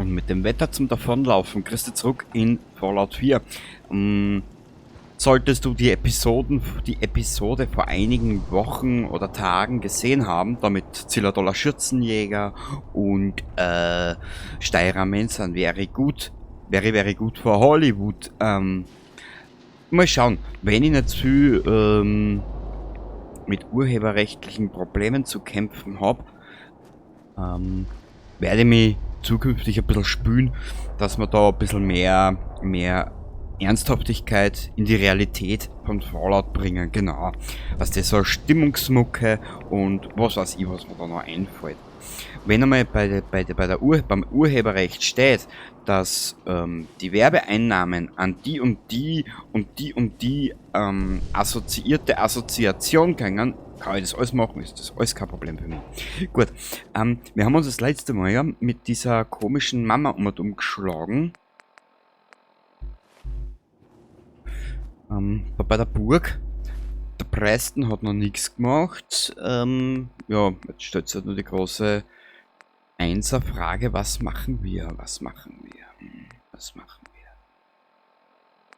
Und mit dem Wetter zum Davonlaufen kriegst du zurück in Fallout 4. Solltest du die Episode vor einigen Wochen oder Tagen gesehen haben, damit Zillerdoller Schürzenjäger und Steirer Mensern very good for Hollywood. Mal schauen, wenn ich nicht viel mit urheberrechtlichen Problemen zu kämpfen habe, werde ich mich zukünftig ein bisschen spülen, dass wir da ein bisschen mehr Ernsthaftigkeit in die Realität von Fallout bringen, genau. Was das so Stimmungsmucke und was weiß ich, was mir da noch einfällt. Wenn einmal beim Urheberrecht steht, dass die Werbeeinnahmen an die und die assoziierte Assoziation gehen, kann ich das alles machen, ist das alles kein Problem für mich. Gut, wir haben uns das letzte Mal ja mit dieser komischen Mama umgeschlagen. Bei der Burg. Der Preston hat noch nichts gemacht. Ja, jetzt stellt sich halt nur die große Einser-Frage, was machen wir? Was machen wir?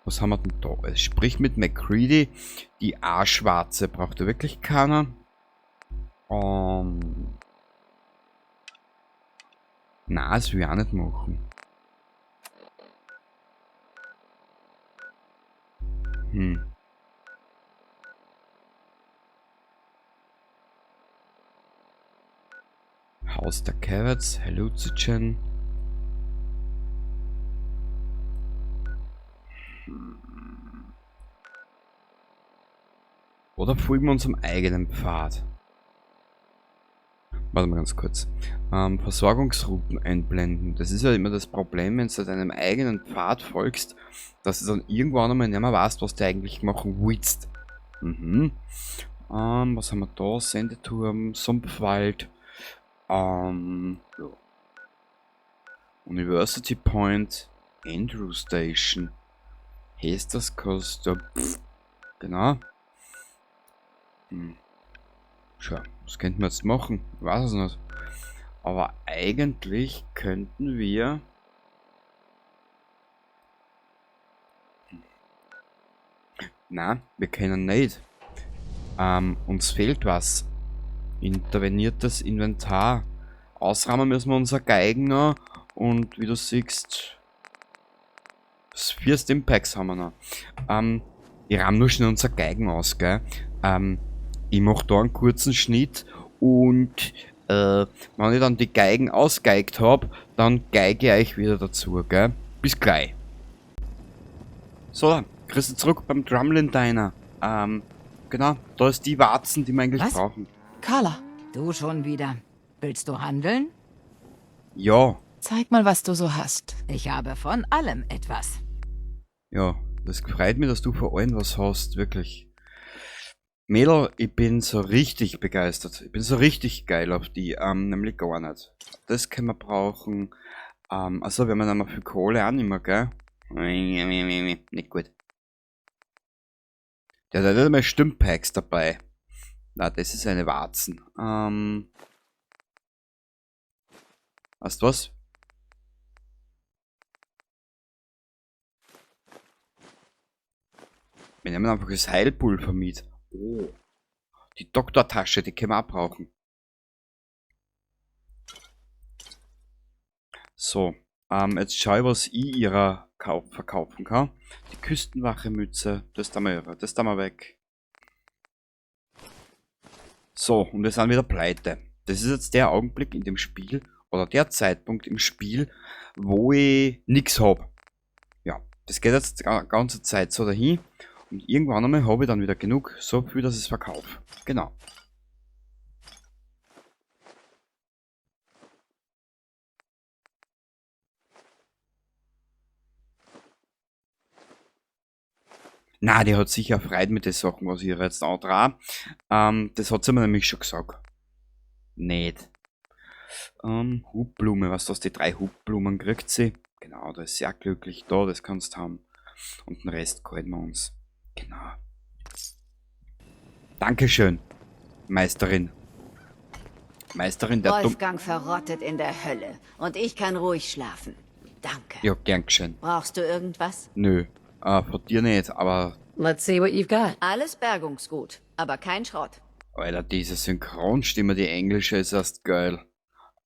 Was haben wir denn da? Sprich mit MacCready. Die A-Schwarze braucht er wirklich keiner. Na, das will ich auch nicht machen. Haus der Carrots, Hallucinogen. Oder folgen wir unserem eigenen Pfad? Warte mal ganz kurz. Versorgungsrouten einblenden. Das ist ja immer das Problem, wenn du deinem eigenen Pfad folgst, dass du dann irgendwann einmal nicht mehr weißt, was du eigentlich machen willst. Was haben wir da? Sendeturm, Sumpfwald. Ja. University Point, Andrew Station, Hesters Coaster, genau. Schau, was könnten wir jetzt machen? Ich weiß es nicht. Aber eigentlich könnten wir... Nein, wir können nicht. Uns fehlt was. Interveniertes Inventar. Ausrahmen müssen wir unser Geigen noch. Und wie du siehst, 4 Stimpacks haben wir noch. Wir rahmen nur schnell unser Geigen aus, gell? Ich mache da einen kurzen Schnitt und wenn ich dann die Geigen ausgeigt habe, dann geige ich euch wieder dazu, gell? Bis gleich. So, kriegst du zurück beim Drumlin Diner. Genau, da ist die Warzen, die wir eigentlich brauchen. Carla. Du schon wieder. Willst du handeln? Ja. Zeig mal, was du so hast. Ich habe von allem etwas. Ja, das freut mich, dass du vor allem was hast, wirklich. Mädel, ich bin so richtig begeistert. Ich bin so richtig geil auf die, nämlich gar nicht. Das können wir brauchen. Also wenn man einmal viel Kohle annehmen, gell? Nicht gut. Der hat nicht einmal Stimmpacks dabei. Na, das ist eine Warzen. Weißt du was? Wir nehmen einfach das Heilpulver mit. Oh. Die Doktortasche, die können wir auch brauchen. So, jetzt schau ich, was ich ihrer verkaufen kann. Die Küstenwache-Mütze, das da mal weg. So, und wir sind wieder pleite. Das ist jetzt der Augenblick in dem Spiel, oder der Zeitpunkt im Spiel, wo ich nichts habe. Ja, das geht jetzt die ganze Zeit so dahin. Und irgendwann einmal habe ich dann wieder genug, so viel, dass ich es verkaufe. Genau. Na, die hat sicher Freude mit den Sachen, was ich ihr jetzt antrage. Das hat sie mir nämlich schon gesagt. Nicht. Hubblume, was das, die 3 Hubblumen kriegt sie. Genau, da ist sehr glücklich da, das kannst du haben. Und den Rest halten wir uns. Genau. Dankeschön, Meisterin. Meisterin der Dumm... Wolfgang verrottet in der Hölle und ich kann ruhig schlafen. Danke. Ja, gern geschehen. Brauchst du irgendwas? Nö, von dir nicht, aber... Let's see what you've got. Alles Bergungsgut, aber kein Schrott. Alter, diese Synchronstimme, die englische, ist erst geil.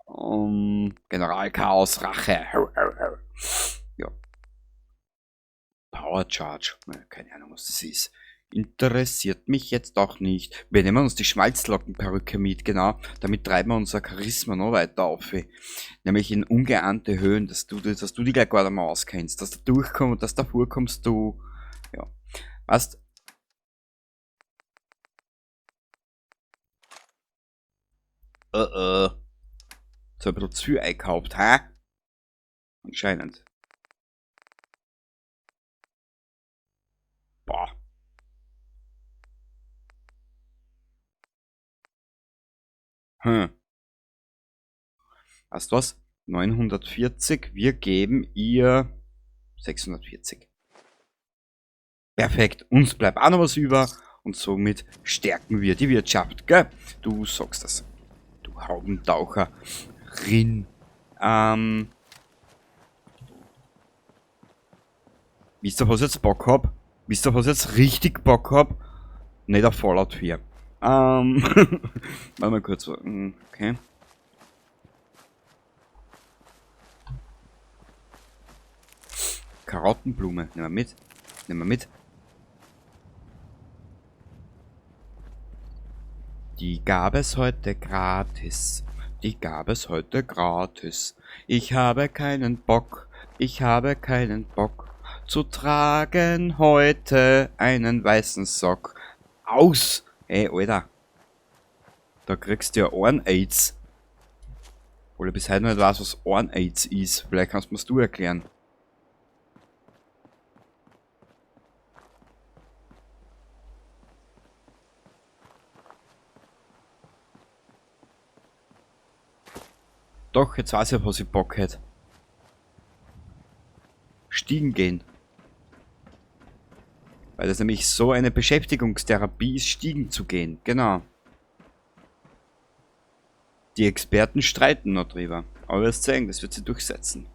General Chaos Rache. Ja. Power Charge. Keine Ahnung, was das ist. Interessiert mich jetzt auch nicht. Wir nehmen uns die Schmalzlockenperücke mit, genau. Damit treiben wir unser Charisma noch weiter auf. Nämlich in ungeahnte Höhen, dass du die gleich gar nicht mehr auskennst. Dass du durchkommst und dass du vorkommst, du... Ja. Weißt... So ein bisschen zu viel eingekauft, hä? Anscheinend. Boah. Weißt du was? 940, wir geben ihr 640. Perfekt, uns bleibt auch noch was über und somit stärken wir die Wirtschaft, gell? Du sagst das. Du Haubentaucher. Rin. Wisst ihr, was ich jetzt Bock hab? Wisst ihr, was ich jetzt richtig Bock hab? Nicht auf Fallout 4. Warte mal kurz. Okay. Karottenblume. Nehmen wir mit. Nehmen wir mit. Die gab es heute gratis. Die gab es heute gratis. Ich habe keinen Bock. Ich habe keinen Bock zu tragen heute einen weißen Sock. Aus! Ey, Alter. Da kriegst du ja Ohren-Aids. Obwohl ich bis heute nicht weiß, was Ohren-Aids ist. Vielleicht kannst du mir's du erklären. Doch, jetzt weiß ich, auf was ich Bock hätte. Stiegen gehen. Weil das nämlich so eine Beschäftigungstherapie ist, stiegen zu gehen. Genau. Die Experten streiten noch drüber. Aber wir werden sehen, das wird sie durchsetzen.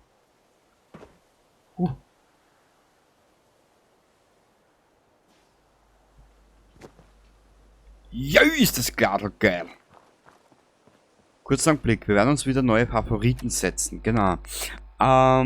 Ja, ist das Gladl geil. Kurzer Blick, wir werden uns wieder neue Favoriten setzen. Genau. Boah.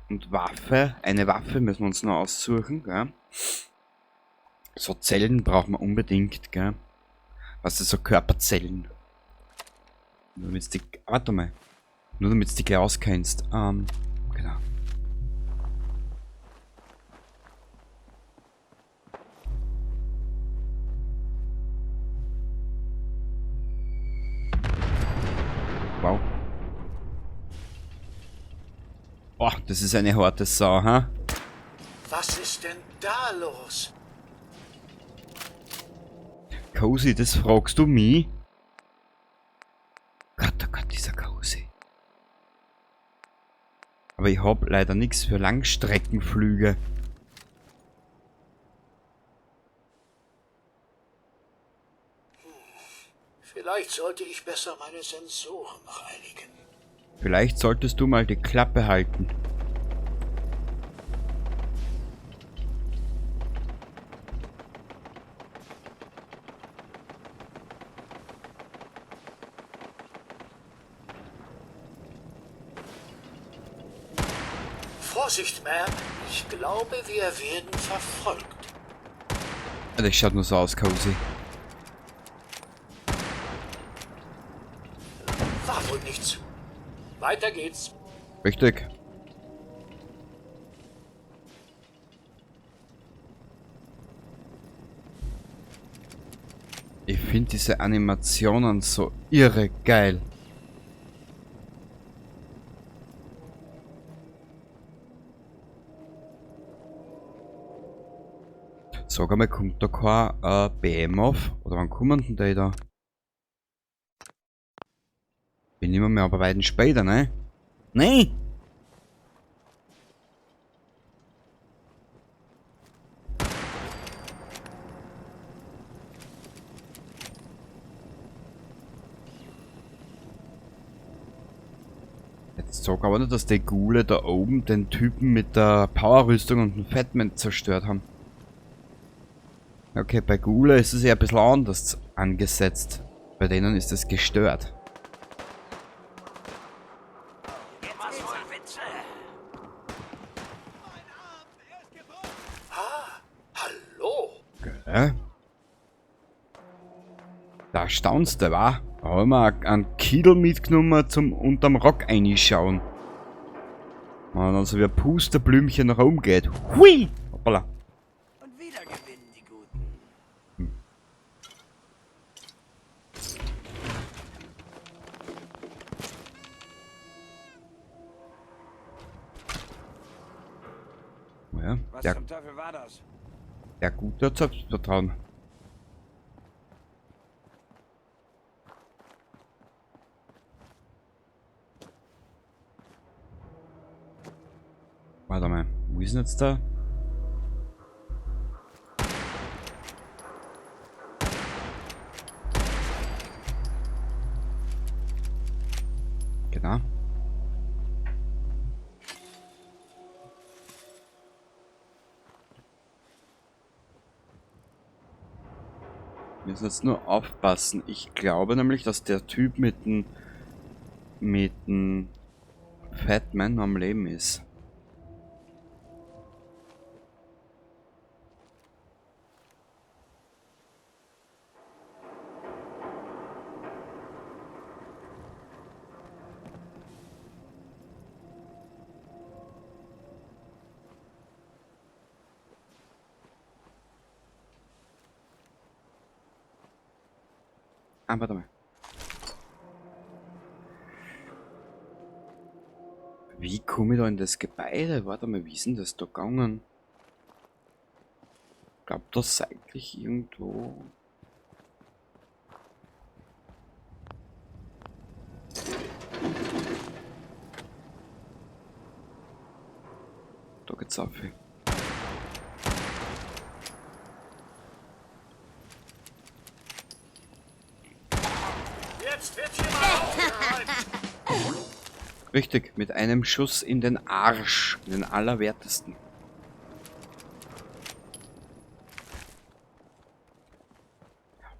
Und Waffe, eine Waffe müssen wir uns noch aussuchen, gell? So Zellen brauchen wir unbedingt, gell? Was ist so Körperzellen? Nur damit du die, warte mal. Nur damit du die gleich auskennst. Genau. Wow. Oh, das ist eine harte Sau, ha? Was ist denn da los? Cozy, das fragst du mich? Gott, oh Gott, dieser Cozy. Aber ich hab leider nichts für Langstreckenflüge. Vielleicht sollte ich besser meine Sensoren reinigen. Vielleicht solltest du mal die Klappe halten. Vorsicht, Ma'am. Ich glaube, wir werden verfolgt. Das schaut nur so aus, Cozy. War wohl nichts. Weiter geht's. Richtig. Ich finde diese Animationen so irre geil. Sag einmal, kommt da kein Behemoth? Oder wann kommen denn die da? Bin immer mehr aber beiden später, ne? Nee! Jetzt sag aber nicht, dass die Ghule da oben den Typen mit der Powerrüstung und dem Fatman zerstört haben. Okay, bei Ghule ist es ja ein bisschen anders angesetzt. Bei denen ist es gestört. Hallo? Gell? Da staunst du, wa? Da haben wir einen Kiedel mitgenommen zum unterm Rock reinschauen. Und also wie ein Pusterblümchen nach oben geht. Hui! Hoppala. Und wieder gewinnen die Guten. Ja, Was der, zum Teufel war das? der Gute hat Selbstvertrauen. Warte mal, wo ist denn jetzt da? Genau. Wir müssen jetzt nur aufpassen. Ich glaube nämlich, dass der Typ mit dem Fatman am Leben ist. Ah, warte mal. Wie komme ich da in das Gebäude? Warte mal, wie ist denn das da gegangen? Ich glaube, das seitlich irgendwo. Da geht's auf. Jetzt wird hier mal aufgeräumt. Richtig, mit einem Schuss in den Arsch. In den allerwertesten.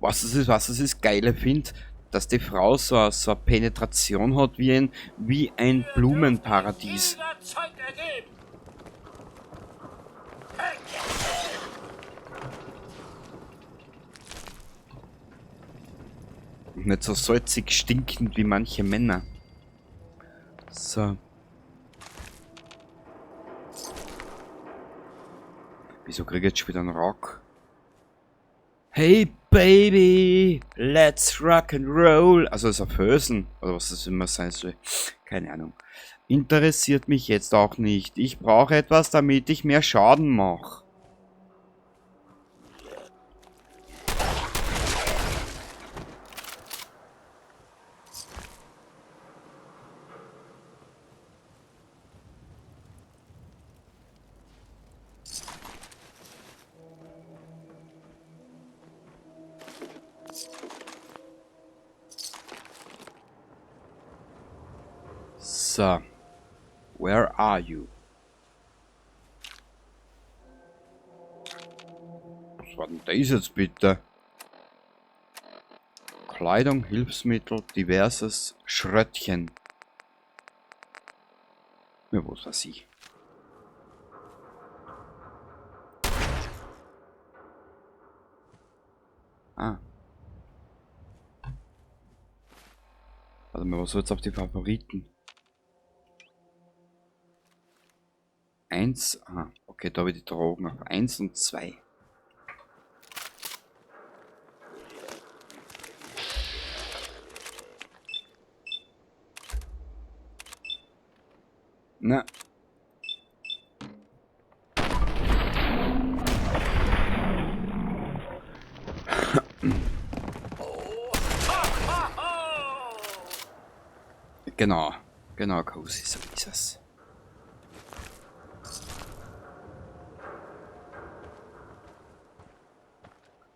Was es ist geil finde, dass die Frau so eine Penetration hat wie ein Blumenparadies. Jeder Zeit ergeben. Und nicht so salzig stinkend wie manche Männer. So. Wieso krieg ich jetzt schon wieder einen Rock? Hey Baby, let's rock and roll. Also ist auf Hösen, oder was das immer sein soll. Keine Ahnung. Interessiert mich jetzt auch nicht. Ich brauche etwas, damit ich mehr Schaden mache. So. Where are you? Was war denn das jetzt bitte? Kleidung, Hilfsmittel, diverses Schröttchen. Ja, was weiß ich. Ah. Warte mal, was soll jetzt auf die Favoriten? Eins, aha, okay, da habe ich die Drogen auf 1 und 2. Na. Genau. Genau, Cozy, so ist es.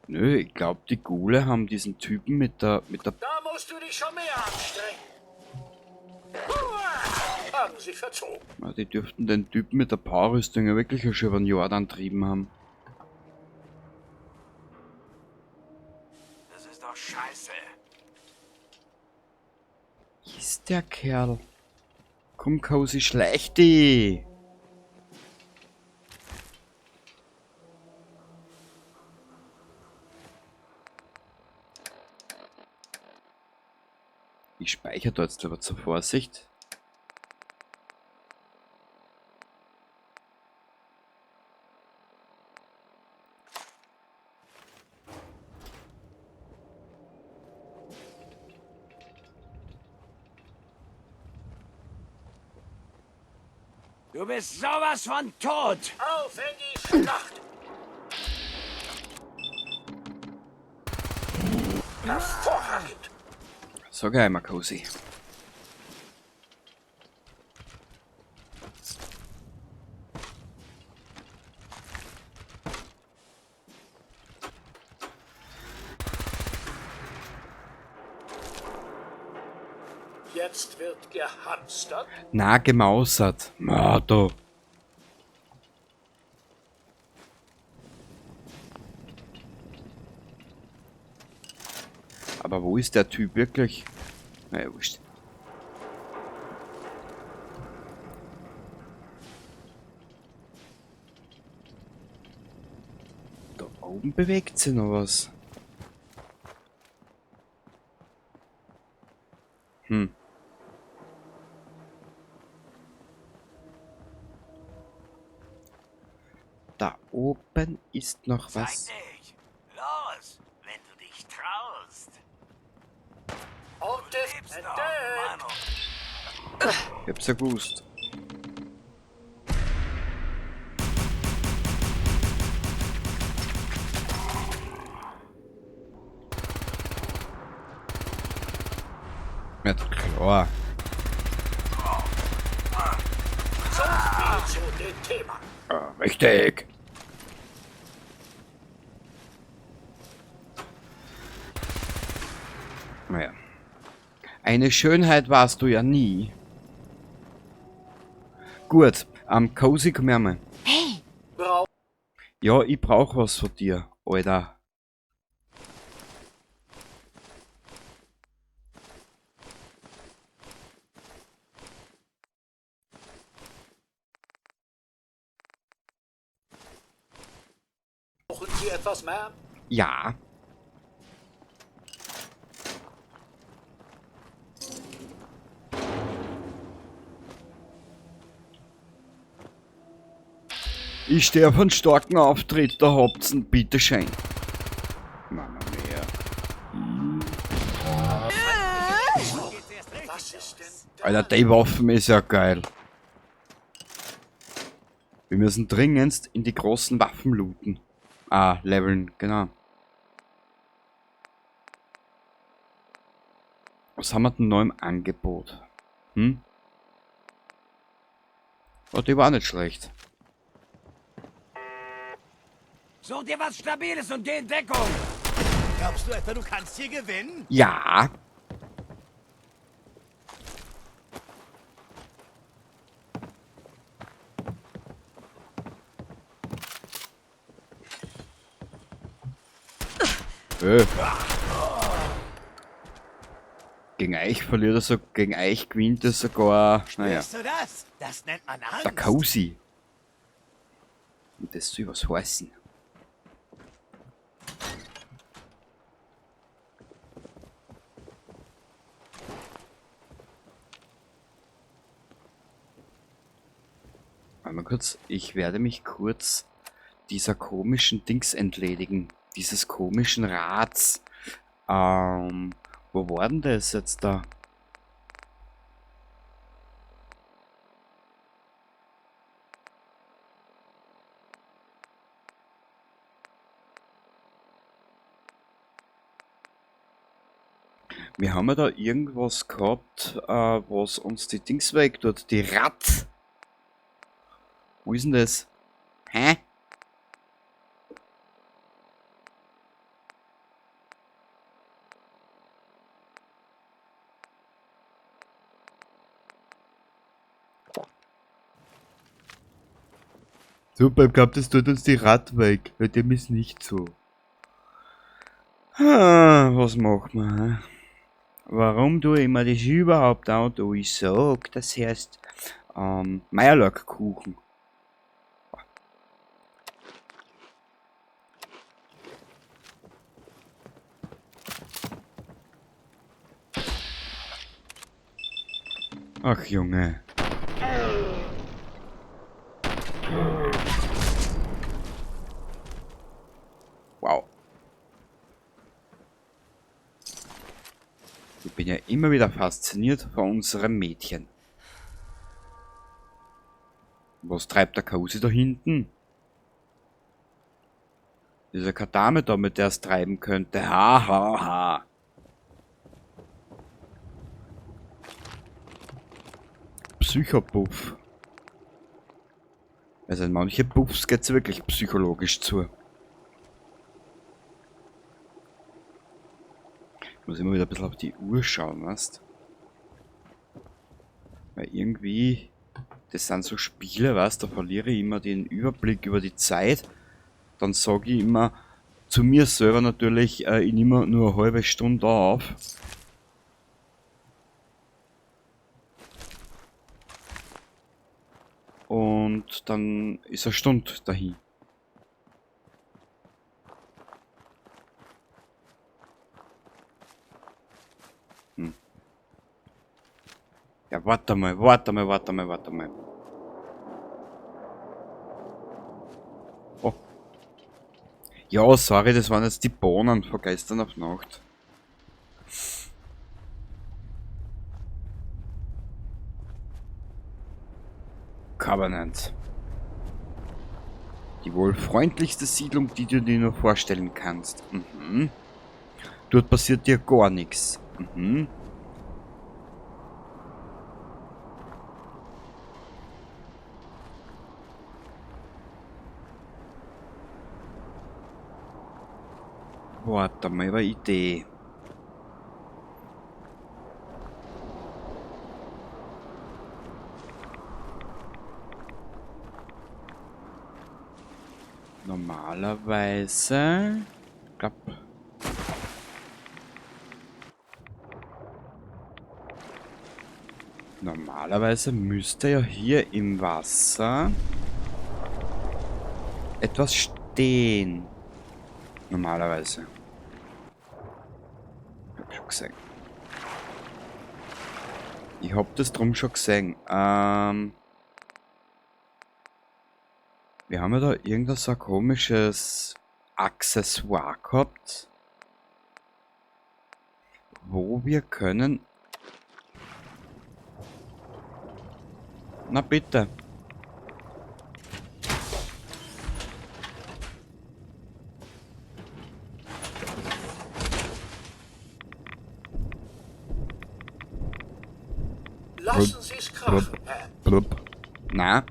Nö, ich glaube, die Ghule haben diesen Typen mit der... Da musst du dich schon mehr anstrengen. Uah, haben sich verzogen. Ah, die dürften den Typen mit der Powerrüstung ja wirklich schon über den Jordan trieben haben. Das ist doch scheiße. Wie ist der Kerl? Komm, Cozy, schleich die! Ich speichere da jetzt aber zur Vorsicht. Du bist sowas von tot. Auf in die Schlacht. Hervorragend. So geil, mal Cozy. Jetzt wird gehamstert. Na, gemausert. Ah, da. Aber wo ist der Typ wirklich? Naja, wurscht. Da oben bewegt sich noch was. Hm. Da oben ist noch was. Zeig dich. Los, wenn du dich traust. Und Du es lebst noch, entdeckt. Mano. Ich hab's ja gewusst. Ja, klar. So viel zu dem Thema. Ah, richtig. Naja. Eine Schönheit warst du ja nie. Gut, Cozy, komm her mal. Hey, Ja, ich brauch was von dir, Alter. Brauchen Sie etwas, Ma'am? Ja. Ich stehe auf einen starken Auftritt, da habt's ihn, bitteschön. Mama mia. Was ist denn da? Alter, die Waffen ist ja geil. Wir müssen dringendst in die großen Waffen looten. Ah, leveln, genau. Was haben wir denn neu im Angebot? Hm? Oh, die war nicht schlecht. Such dir was Stabiles und geh in Deckung. Glaubst du etwa, du kannst hier gewinnen? Ja. Gegen Eich verliert er so, gegen Eich gewinnt er sogar, naja, Weißt du das? Das nennt man Angst. der Cozy. Und das soll was heißen. Warte mal kurz, ich werde mich kurz dieser komischen Dings entledigen. Dieses komischen Rats. Wo war denn das jetzt da? Wir haben ja da irgendwas gehabt, was uns die Dings weg tut. Die Rat. Wo ist denn das? Hä? Super, ich glaube, das tut uns die Rat weg. Weil dem ist nicht so. Was macht man? Hä? Warum tue ich mir das überhaupt an? Du, ich sag, das heißt Meierlackkuchen. Ach Junge. Wow. Ich bin ja immer wieder fasziniert von unserem Mädchen. Was treibt der Kausi da hinten? Das ist ja keine Dame da, mit der es treiben könnte. Ha, ha, ha. Psychopuff. Also in manche Puffs geht's wirklich psychologisch zu. Ich muss immer wieder ein bisschen auf die Uhr schauen, weißt? Weil irgendwie, das sind so Spiele, weißt, da verliere ich immer den Überblick über die Zeit. Dann sage ich immer zu mir selber natürlich, ich nehme nur eine halbe Stunde auf. Und dann ist eine Stunde dahin. Ja, warte mal. Oh. Ja, sorry, das waren jetzt die Bohnen von gestern auf Nacht. Covenant. Die wohl freundlichste Siedlung, die du dir nur vorstellen kannst. Mhm. Dort passiert dir gar nichts. Mhm. Warte mal, eine Idee. Normalerweise... glaub... Normalerweise müsste ja hier im Wasser etwas stehen. Normalerweise. Hab schon gesehen. Ich hab das drum schon gesehen. Wir haben ja da irgendein so ein komisches Accessoire gehabt, wo wir können... Na bitte. Lassen Sie es krachen, Herr. Blub. Na?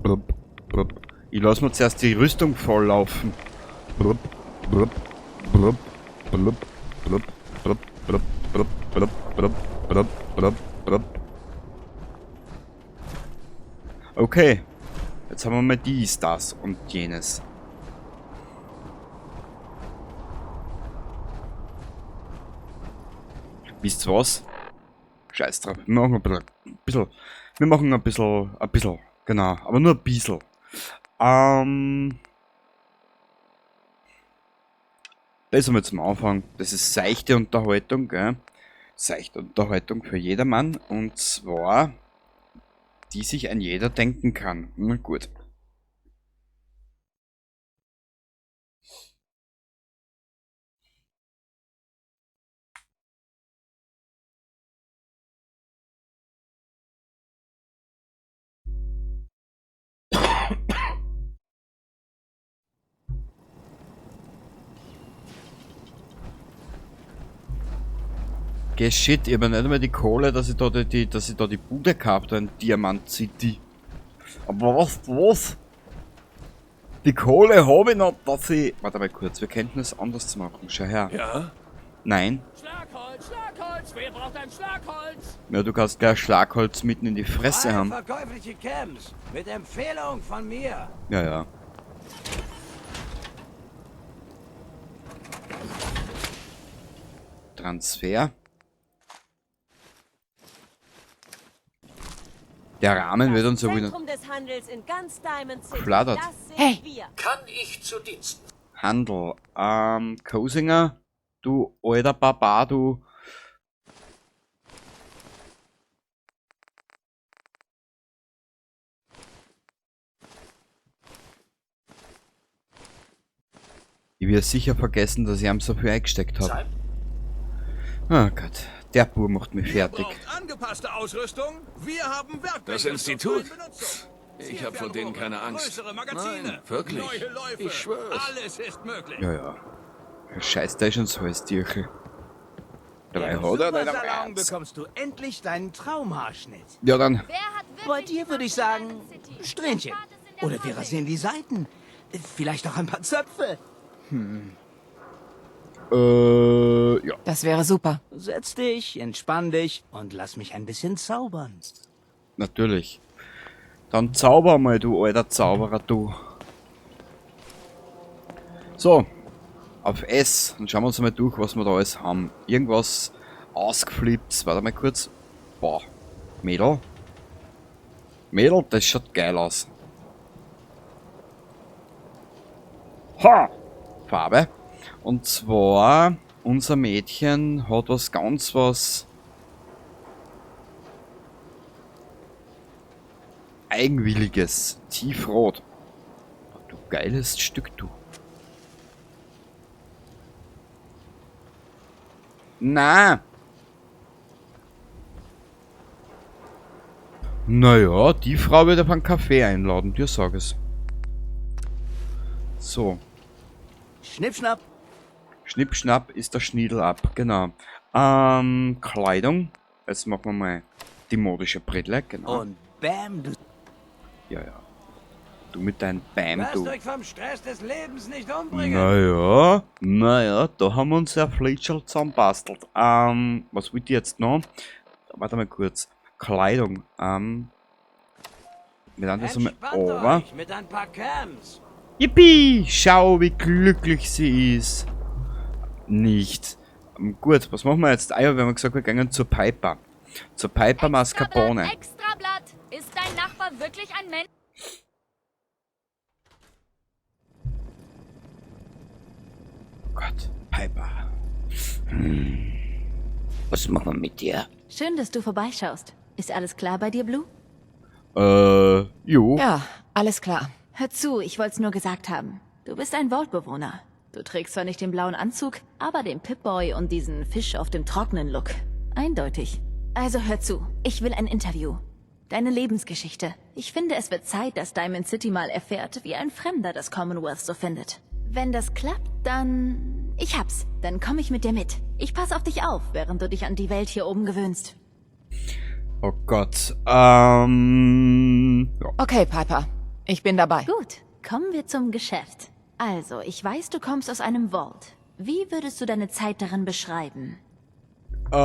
Blub. Blub. Ich lass mir zuerst die Rüstung volllaufen. Blub. Blub. Blub. Blub. Blub. Blub. Blub. Blub. Blub. Blub. Blub. Blub. Blub. Okay. Jetzt haben wir mal dies, das und jenes. Wisst ihr was? Scheiß drauf. Wir machen ein bisschen. Wir machen ein bisschen. Genau. Aber nur ein bisschen. Das haben wir zum Anfang. Das ist seichte Unterhaltung, gell? Seichte Unterhaltung für jedermann. Und zwar, die sich ein jeder denken kann. Na gut. Geh shit, ich hab ja nicht einmal die Kohle, dass ich da die Bude gehabt habe in Diamant City. Aber was? Die Kohle habe ich noch, dass ich... Warte mal kurz, wir könnten es anders machen. Schau her. Ja? Nein. Schlagholz, Schlagholz! Wer braucht ein Schlagholz? Ja, du kannst gleich Schlagholz mitten in die Fresse haben. verkäufliche Camps. Mit Empfehlung von mir. Ja, ja. Transfer. Der Rahmen wird uns ja wieder... Zentrum des Handels in ganz Diamond City. Flattert. Das sind Hey. wir. Kann ich zu Diensten? Handel. Kosinger, du alter Baba, du. Ich werde sicher vergessen, dass ich ihm so viel eingesteckt habe. Sein? Oh Gott, der Bur macht mich Ihr fertig. braucht angepasste Ausrüstung. Wir haben Werkbänke Das Institut? zur freien Benutzung. Ich habe vor denen keine Angst. Größere Magazine. Nein, wirklich. Neue Läufe. Ich schwör's. Alles ist möglich. Ja, ja. Scheiß da ist schon so als Tierchen. Dabei Im hat er nicht am Supersalon Ernst. bekommst du endlich deinen Traumhaarschnitt. Ja, dann. Bei dir würde ich sagen, Strähnchen. Oder wir rasieren die Seiten. Vielleicht auch ein paar Zöpfe. Ja. Das wäre super. Setz dich, entspann dich und lass mich ein bisschen zaubern. Natürlich. Dann zauber mal, du alter Zauberer, du. So. Auf S. Dann schauen wir uns mal durch, was wir da alles haben. Irgendwas ausgeflippt. Warte mal kurz. Boah. Mädel. Mädel, das schaut geil aus. Ha! Farbe. Und zwar, unser Mädchen hat was Eigenwilliges. Tiefrot. Du geiles Stück, du. Na. Naja, die Frau wird auf einen Kaffee einladen, dir sag es. So. Schnippschnapp. Schnippschnapp ist der Schniedel ab, genau. Kleidung. Jetzt machen wir mal die modische Brille, genau. Und bam, du Ja, ja. Du mit deinem Bam, du. vom Stress des Lebens nicht umbringen. Naja, da haben wir uns ja Flitschel zusammenbastelt. Was will ich jetzt noch? Warte mal kurz. Kleidung, wir dann das einmal over. mit ein paar Camps. Yippie! Schau, wie glücklich sie ist. Nicht. Gut, was machen wir jetzt? Ah ja, wir haben gesagt, wir gehen zur Piper. Zur Piper Mascarpone. Extrablatt. Ist dein Nachbar wirklich ein Mensch? Oh Gott, Piper. Was machen wir mit dir? Schön, dass du vorbeischaust. Ist alles klar bei dir, Blue? Jo. Ja, alles klar. Hör zu, ich wollte es nur gesagt haben. Du bist ein Vault-Bewohner. Du trägst zwar nicht den blauen Anzug, aber den Pip-Boy und diesen Fisch auf dem trockenen Look. Eindeutig. Also hör zu, ich will ein Interview. Deine Lebensgeschichte. Ich finde, es wird Zeit, dass Diamond City mal erfährt, wie ein Fremder das Commonwealth so findet. Wenn das klappt, dann... Ich hab's. Dann komme ich mit dir mit. Ich pass auf dich auf, während du dich an die Welt hier oben gewöhnst. Oh Gott, ja. Okay, Piper. Ich bin dabei. Gut, kommen wir zum Geschäft. Also, ich weiß, du kommst aus einem Vault. Wie würdest du deine Zeit darin beschreiben? Wir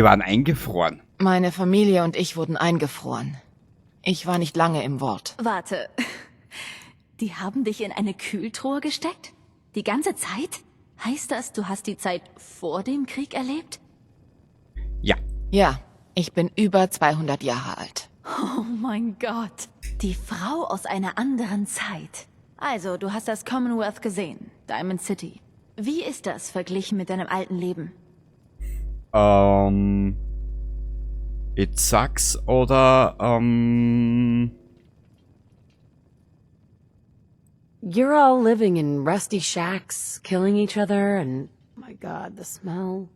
waren eingefroren. Meine Familie und ich wurden eingefroren. Ich war nicht lange im Vault. Warte. Die haben dich in eine Kühltruhe gesteckt? Die ganze Zeit? Heißt das, du hast die Zeit vor dem Krieg erlebt? Ja. Ja, ich bin über 200 Jahre alt. Oh mein Gott. Die Frau aus einer anderen Zeit. Also, du hast das Commonwealth gesehen. Diamond City. Wie ist das verglichen mit deinem alten Leben? It sucks oder, You're all living in rusty shacks, killing each other, and oh my god, the smell.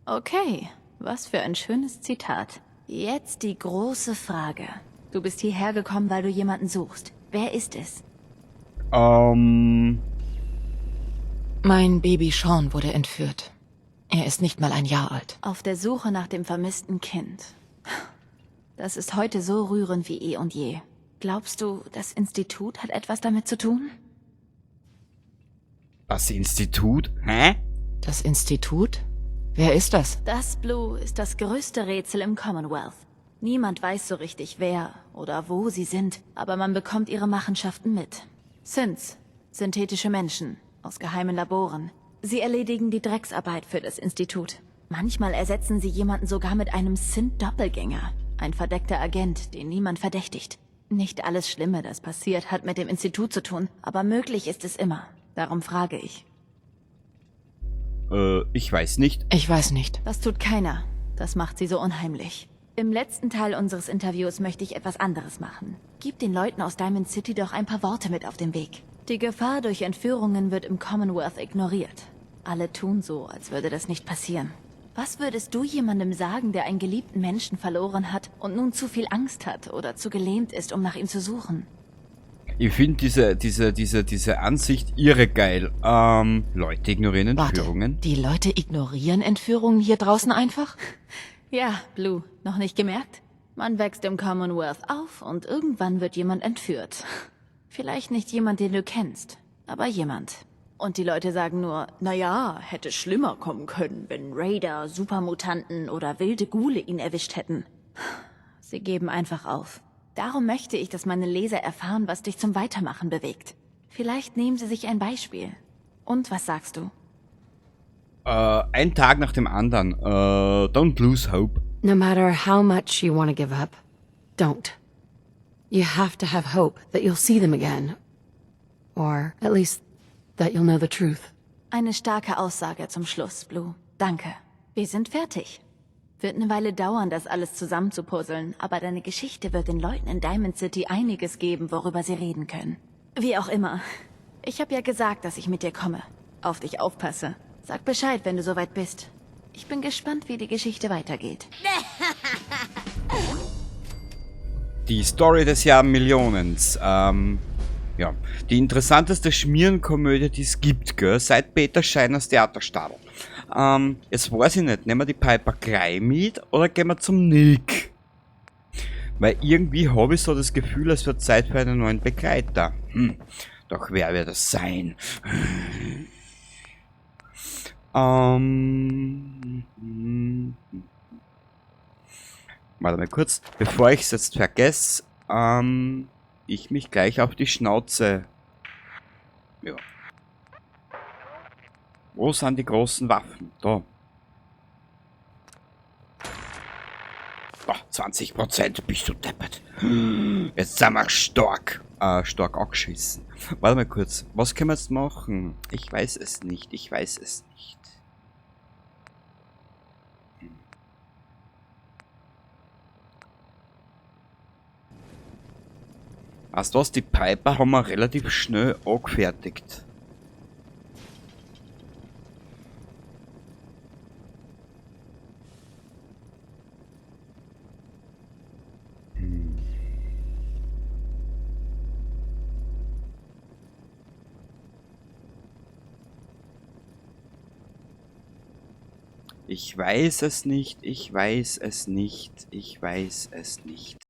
Okay, was für ein schönes Zitat. Jetzt die große Frage. Du bist hierher gekommen, weil du jemanden suchst. Wer ist es? Mein Baby Sean wurde entführt. Er ist nicht mal ein Jahr alt. Auf der Suche nach dem vermissten Kind. Das ist heute so rührend wie eh und je. Glaubst du, das Institut hat etwas damit zu tun? Das Institut? Hä? Das Institut? Wer ist das? Das, Blue, ist das größte Rätsel im Commonwealth. Niemand weiß so richtig, wer oder wo sie sind, aber man bekommt ihre Machenschaften mit. Synths, synthetische Menschen, aus geheimen Laboren. Sie erledigen die Drecksarbeit für das Institut. Manchmal ersetzen sie jemanden sogar mit einem Synth-Doppelgänger. Ein verdeckter Agent, den niemand verdächtigt. Nicht alles Schlimme, das passiert, hat mit dem Institut zu tun, aber möglich ist es immer. Darum frage ich. Ich weiß nicht. Ich weiß nicht. Das tut keiner. Das macht sie so unheimlich. Im letzten Teil unseres Interviews möchte ich etwas anderes machen. Gib den Leuten aus Diamond City doch ein paar Worte mit auf den Weg. Die Gefahr durch Entführungen wird im Commonwealth ignoriert. Alle tun so, als würde das nicht passieren. Was würdest du jemandem sagen, der einen geliebten Menschen verloren hat und nun zu viel Angst hat oder zu gelähmt ist, um nach ihm zu suchen? Ich finde diese Ansicht irre geil. Leute ignorieren Entführungen. Warte, die Leute ignorieren Entführungen hier draußen einfach? Ja, Blue, noch nicht gemerkt? Man wächst im Commonwealth auf und irgendwann wird jemand entführt. Vielleicht nicht jemand, den du kennst, aber jemand. Und die Leute sagen nur, naja, hätte schlimmer kommen können, wenn Raider, Supermutanten oder wilde Ghule ihn erwischt hätten. Sie geben einfach auf. Darum möchte ich, dass meine Leser erfahren, was dich zum Weitermachen bewegt. Vielleicht nehmen sie sich ein Beispiel. Und was sagst du? Ein Tag nach dem anderen. Don't lose hope. No matter how much you want to give up, don't. You have to have hope that you'll see them again. Or at least that you'll know the truth. Eine starke Aussage zum Schluss, Blue. Danke. Wir sind fertig. Wird eine Weile dauern, das alles zusammenzupuzzeln, aber deine Geschichte wird den Leuten in Diamond City einiges geben, worüber sie reden können. Wie auch immer. Ich habe ja gesagt, dass ich mit dir komme. Auf dich aufpasse. Sag Bescheid, wenn du soweit bist. Ich bin gespannt, wie die Geschichte weitergeht. Die Story des Jahrmillionens. Ja. Die interessanteste Schmierenkomödie, die es gibt, gell? Seit Peter Scheiners Theaterstadel. Jetzt weiß ich nicht, nehmen wir die Piper gleich mit oder gehen wir zum Nick? Weil irgendwie habe ich so das Gefühl, es wird Zeit für einen neuen Begleiter. Doch wer wird das sein? Warte mal kurz, bevor ich es jetzt vergesse, ich mich gleich auf die Schnauze. Ja. Wo sind die großen Waffen? Da. Oh, 20%, bist du deppert. Jetzt sind wir stark. Stark angeschissen. Warte mal kurz. Was können wir jetzt machen? Ich weiß es nicht. Ich weiß es nicht. Weißt du was? Die Piper haben wir relativ schnell angefertigt. Ich weiß es nicht, ich weiß es nicht, ich weiß es nicht.